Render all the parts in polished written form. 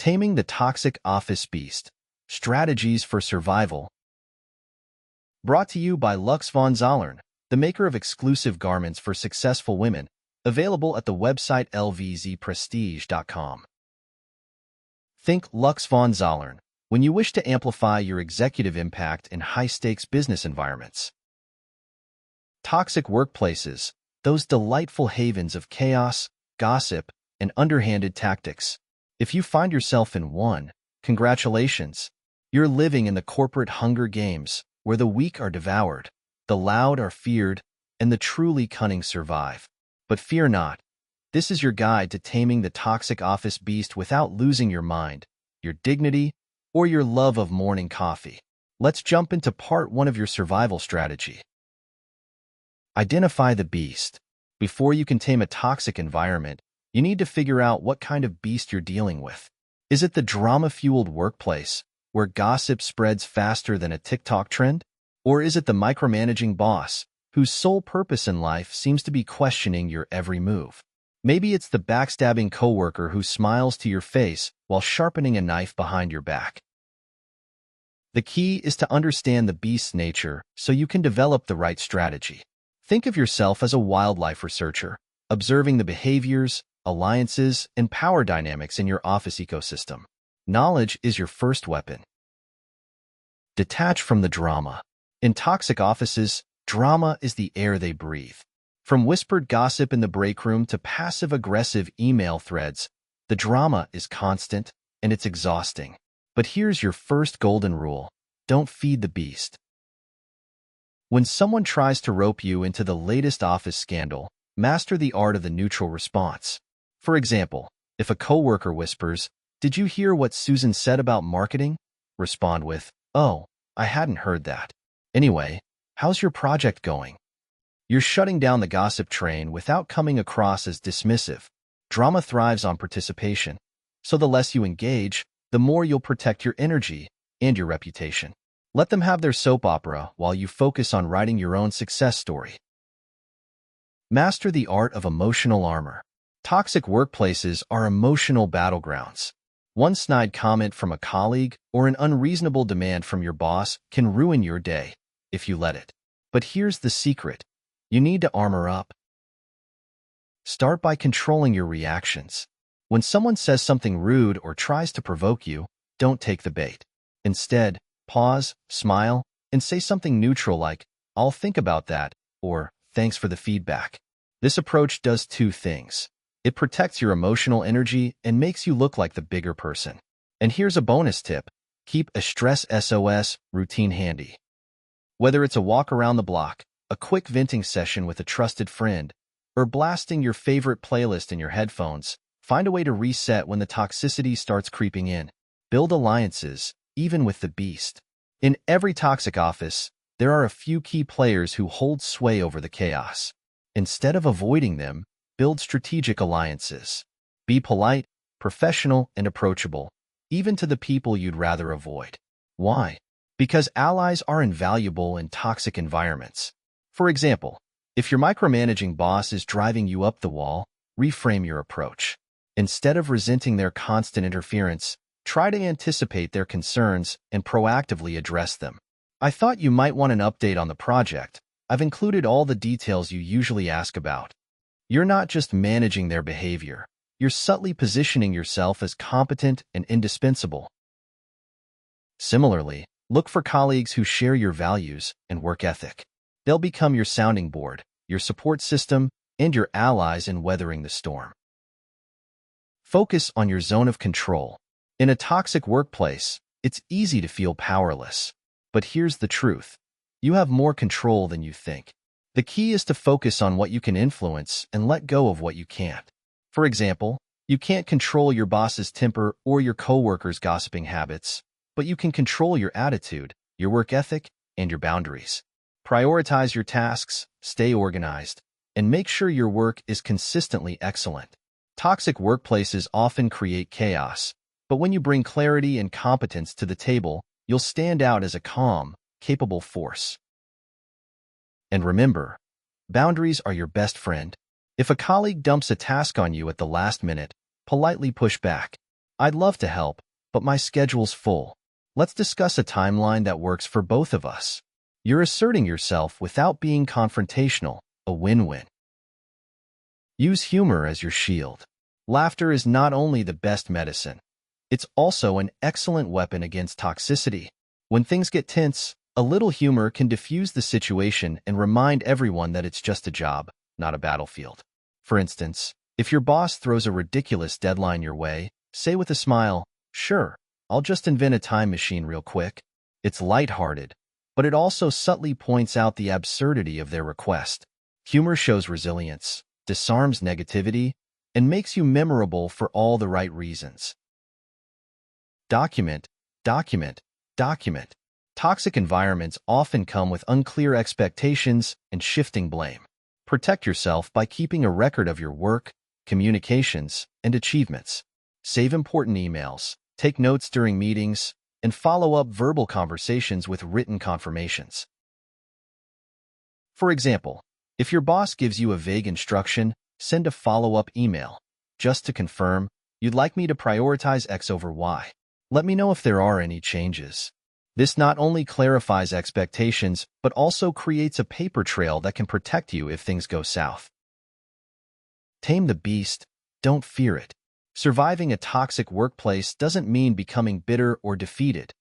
Taming the Toxic Office Beast. Strategies for Survival. Brought to you by Lux von Zollern, the maker of exclusive garments for successful women, available at the website lvzprestige.com. Think Lux von Zollern when you wish to amplify your executive impact in high-stakes business environments. Toxic workplaces, those delightful havens of chaos, gossip, and underhanded tactics. If you find yourself in one, congratulations. You're living in the corporate Hunger Games, where the weak are devoured, the loud are feared, and the truly cunning survive. But fear not. This is your guide to taming the toxic office beast without losing your mind, your dignity, or your love of morning coffee. Let's jump into part 1 of your survival strategy. Identify the beast. Before you can tame a toxic environment, you need to figure out what kind of beast you're dealing with. Is it the drama-fueled workplace, where gossip spreads faster than a TikTok trend? Or is it the micromanaging boss, whose sole purpose in life seems to be questioning your every move? Maybe it's the backstabbing coworker who smiles to your face while sharpening a knife behind your back. The key is to understand the beast's nature so you can develop the right strategy. Think of yourself as a wildlife researcher, observing the behaviors, alliances, and power dynamics in your office ecosystem. Knowledge is your first weapon. Detach from the drama. In toxic offices, drama is the air they breathe. From whispered gossip in the break room to passive-aggressive email threads, the drama is constant, and it's exhausting. But here's your first golden rule. Don't feed the beast. When someone tries to rope you into the latest office scandal, master the art of the neutral response. For example, if a coworker whispers, "Did you hear what Susan said about marketing?" Respond with, "Oh, I hadn't heard that. Anyway, how's your project going?" You're shutting down the gossip train without coming across as dismissive. Drama thrives on participation, so the less you engage, the more you'll protect your energy and your reputation. Let them have their soap opera while you focus on writing your own success story. Master the art of emotional armor. Toxic workplaces are emotional battlegrounds. One snide comment from a colleague or an unreasonable demand from your boss can ruin your day if you let it. But here's the secret. You need to armor up. Start by controlling your reactions. When someone says something rude or tries to provoke you, don't take the bait. Instead, pause, smile, and say something neutral like, "I'll think about that," or "Thanks for the feedback." This approach does two things. It protects your emotional energy and makes you look like the bigger person. And here's a bonus tip. Keep a stress SOS routine handy. Whether it's a walk around the block, a quick venting session with a trusted friend, or blasting your favorite playlist in your headphones, find a way to reset when the toxicity starts creeping in. Build alliances, even with the beast. In every toxic office, there are a few key players who hold sway over the chaos. Instead of avoiding them, build strategic alliances. Be polite, professional, and approachable, even to the people you'd rather avoid. Why? Because allies are invaluable in toxic environments. For example, if your micromanaging boss is driving you up the wall, reframe your approach. Instead of resenting their constant interference, try to anticipate their concerns and proactively address them. "I thought you might want an update on the project. I've included all the details you usually ask about." You're not just managing their behavior. You're subtly positioning yourself as competent and indispensable. Similarly, look for colleagues who share your values and work ethic. They'll become your sounding board, your support system, and your allies in weathering the storm. Focus on your zone of control. In a toxic workplace, it's easy to feel powerless. But here's the truth. You have more control than you think. The key is to focus on what you can influence and let go of what you can't. For example, you can't control your boss's temper or your coworkers' gossiping habits, but you can control your attitude, your work ethic, and your boundaries. Prioritize your tasks, stay organized, and make sure your work is consistently excellent. Toxic workplaces often create chaos, but when you bring clarity and competence to the table, you'll stand out as a calm, capable force. And remember, boundaries are your best friend. If a colleague dumps a task on you at the last minute, politely push back. I'd love to help, but my schedule's full. Let's discuss a timeline that works for both of us. You're asserting yourself without being confrontational, a win-win. Use humor as your shield. Laughter is not only the best medicine, it's also an excellent weapon against toxicity. When things get tense, a little humor can diffuse the situation and remind everyone that it's just a job, not a battlefield. For instance, if your boss throws a ridiculous deadline your way, say with a smile, "Sure, I'll just invent a time machine real quick." It's lighthearted, but it also subtly points out the absurdity of their request. Humor shows resilience, disarms negativity, and makes you memorable for all the right reasons. Document, document, document. Toxic environments often come with unclear expectations and shifting blame. Protect yourself by keeping a record of your work, communications, and achievements. Save important emails, take notes during meetings, and follow up verbal conversations with written confirmations. For example, if your boss gives you a vague instruction, send a follow-up email. Just to confirm, you'd like me to prioritize X over Y. Let me know if there are any changes. This not only clarifies expectations, but also creates a paper trail that can protect you if things go south. Tame the beast, don't fear it. Surviving a toxic workplace doesn't mean becoming bitter or defeated.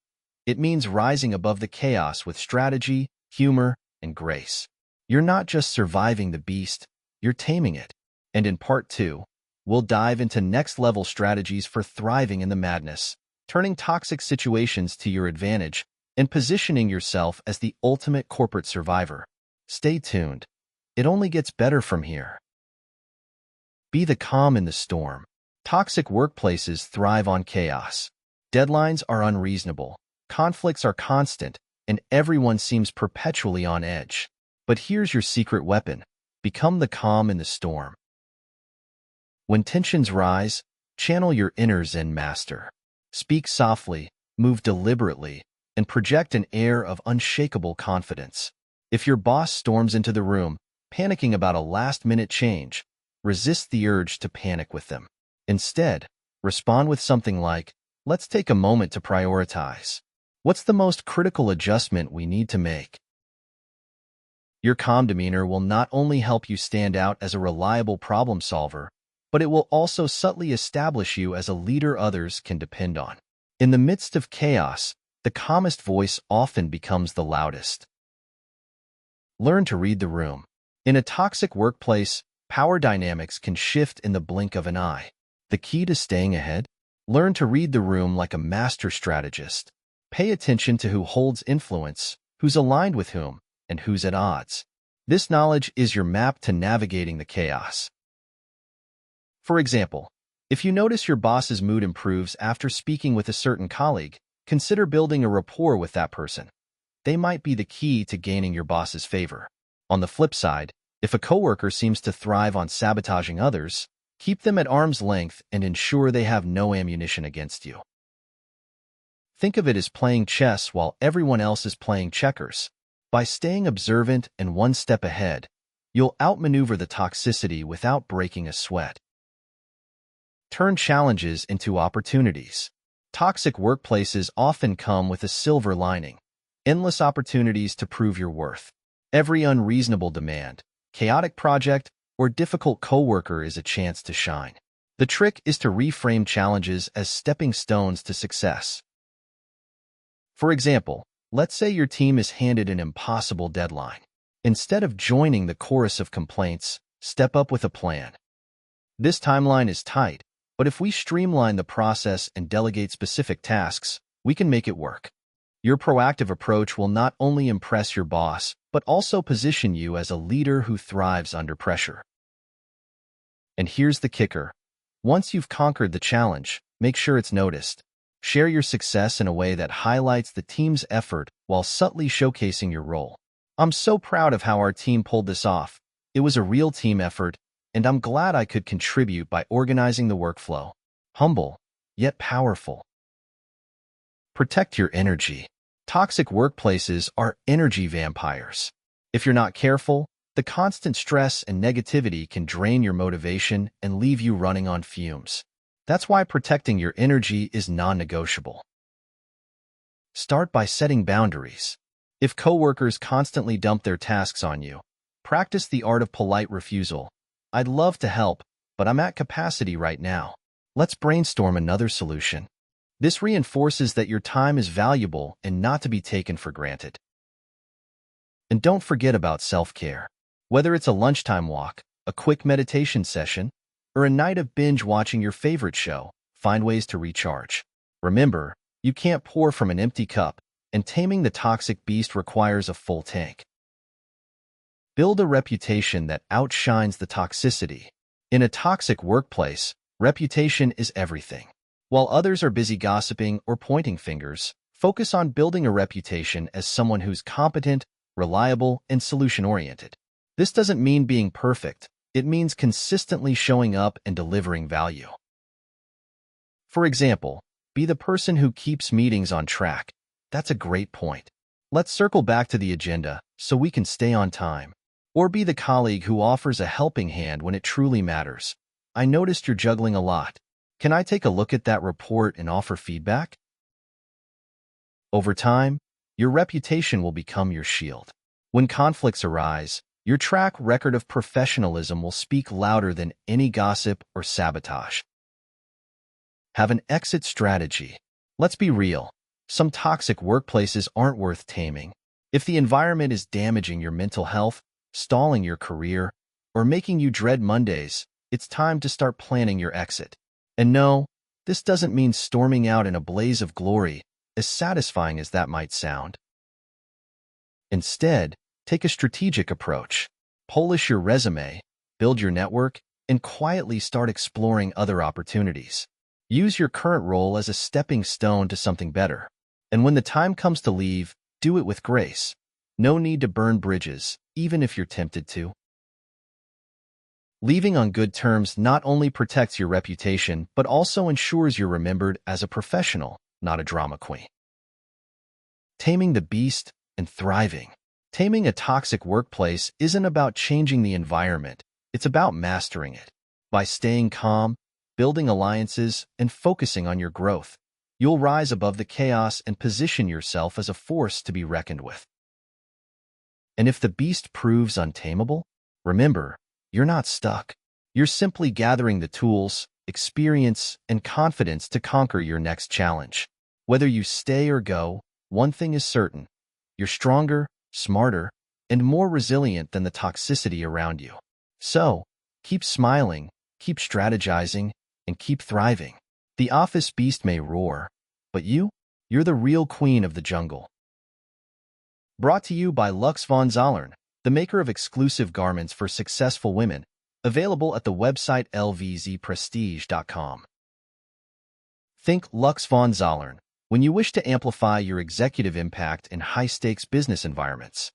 It means rising above the chaos with strategy, humor, and grace. You're not just surviving the beast, you're taming it. And in Part 2, we'll dive into next-level strategies for thriving in the madness, turning toxic situations to your advantage, and positioning yourself as the ultimate corporate survivor. Stay tuned. It only gets better from here. Be the calm in the storm. Toxic workplaces thrive on chaos. Deadlines are unreasonable, conflicts are constant, and everyone seems perpetually on edge. But here's your secret weapon. Become the calm in the storm. When tensions rise, channel your inner Zen master. Speak softly, move deliberately, and project an air of unshakable confidence. If your boss storms into the room, panicking about a last-minute change, resist the urge to panic with them. Instead, respond with something like, "Let's take a moment to prioritize. What's the most critical adjustment we need to make?" Your calm demeanor will not only help you stand out as a reliable problem solver, but it will also subtly establish you as a leader others can depend on. In the midst of chaos, the calmest voice often becomes the loudest. Learn to read the room. In a toxic workplace, power dynamics can shift in the blink of an eye. The key to staying ahead? Learn to read the room like a master strategist. Pay attention to who holds influence, who's aligned with whom, and who's at odds. This knowledge is your map to navigating the chaos. For example, if you notice your boss's mood improves after speaking with a certain colleague, consider building a rapport with that person. They might be the key to gaining your boss's favor. On the flip side, if a coworker seems to thrive on sabotaging others, keep them at arm's length and ensure they have no ammunition against you. Think of it as playing chess while everyone else is playing checkers. By staying observant and one step ahead, you'll outmaneuver the toxicity without breaking a sweat. Turn challenges into opportunities. Toxic workplaces often come with a silver lining, endless opportunities to prove your worth. Every unreasonable demand, chaotic project, or difficult coworker is a chance to shine. The trick is to reframe challenges as stepping stones to success. For example, let's say your team is handed an impossible deadline. Instead of joining the chorus of complaints, step up with a plan. This timeline is tight, but if we streamline the process and delegate specific tasks, we can make it work. Your proactive approach will not only impress your boss, but also position you as a leader who thrives under pressure. And here's the kicker. Once you've conquered the challenge, make sure it's noticed. Share your success in a way that highlights the team's effort while subtly showcasing your role. "I'm so proud of how our team pulled this off. It was a real team effort, and I'm glad I could contribute by organizing the workflow." Humble, yet powerful. Protect your energy. Toxic workplaces are energy vampires. If you're not careful, the constant stress and negativity can drain your motivation and leave you running on fumes. That's why protecting your energy is non-negotiable. Start by setting boundaries. If coworkers constantly dump their tasks on you, practice the art of polite refusal. I'd love to help, but I'm at capacity right now. Let's brainstorm another solution. This reinforces that your time is valuable and not to be taken for granted. And don't forget about self-care. Whether it's a lunchtime walk, a quick meditation session, or a night of binge watching your favorite show, find ways to recharge. Remember, you can't pour from an empty cup, and taming the toxic beast requires a full tank. Build a reputation that outshines the toxicity. In a toxic workplace, reputation is everything. While others are busy gossiping or pointing fingers, focus on building a reputation as someone who's competent, reliable, and solution-oriented. This doesn't mean being perfect. It means consistently showing up and delivering value. For example, be the person who keeps meetings on track. That's a great point. Let's circle back to the agenda so we can stay on time. Or be the colleague who offers a helping hand when it truly matters. I noticed you're juggling a lot. Can I take a look at that report and offer feedback? Over time, your reputation will become your shield. When conflicts arise, your track record of professionalism will speak louder than any gossip or sabotage. Have an exit strategy. Let's be real. Some toxic workplaces aren't worth taming. If the environment is damaging your mental health, stalling your career, or making you dread Mondays, it's time to start planning your exit. And no, this doesn't mean storming out in a blaze of glory, as satisfying as that might sound. Instead, take a strategic approach. Polish your resume, build your network, and quietly start exploring other opportunities. Use your current role as a stepping stone to something better. And when the time comes to leave, do it with grace. No need to burn bridges, even if you're tempted to. Leaving on good terms not only protects your reputation, but also ensures you're remembered as a professional, not a drama queen. Taming the beast and thriving. Taming a toxic workplace isn't about changing the environment, it's about mastering it. By staying calm, building alliances, and focusing on your growth, you'll rise above the chaos and position yourself as a force to be reckoned with. And if the beast proves untamable, remember, you're not stuck. You're simply gathering the tools, experience, and confidence to conquer your next challenge. Whether you stay or go, one thing is certain. You're stronger, smarter, and more resilient than the toxicity around you. So, keep smiling, keep strategizing, and keep thriving. The office beast may roar, but you're the real queen of the jungle. Brought to you by Lux von Zollern, the maker of exclusive garments for successful women, available at the website lvzprestige.com. Think Lux von Zollern when you wish to amplify your executive impact in high-stakes business environments.